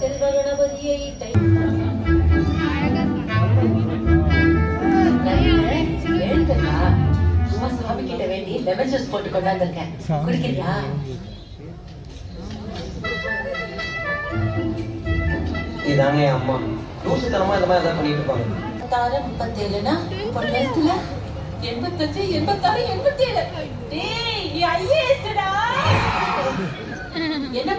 செல்வ கணபதியை சும்மா சாமி கிட்ட வேண்டி லெமன் ஜூஸ் போட்டு கொண்டாந்துருக்கேன், குடிக்கிறியா? இதாங்க என் அம்மா லூசுத்தனமா இந்த மாதிரி ஏதாவது பண்ணிட்டு இருப்பாங்க. 36 37னா பொண்ணத்துல 85 86 87. டேய் நீ ஐஏஎஸ்டா. என்ன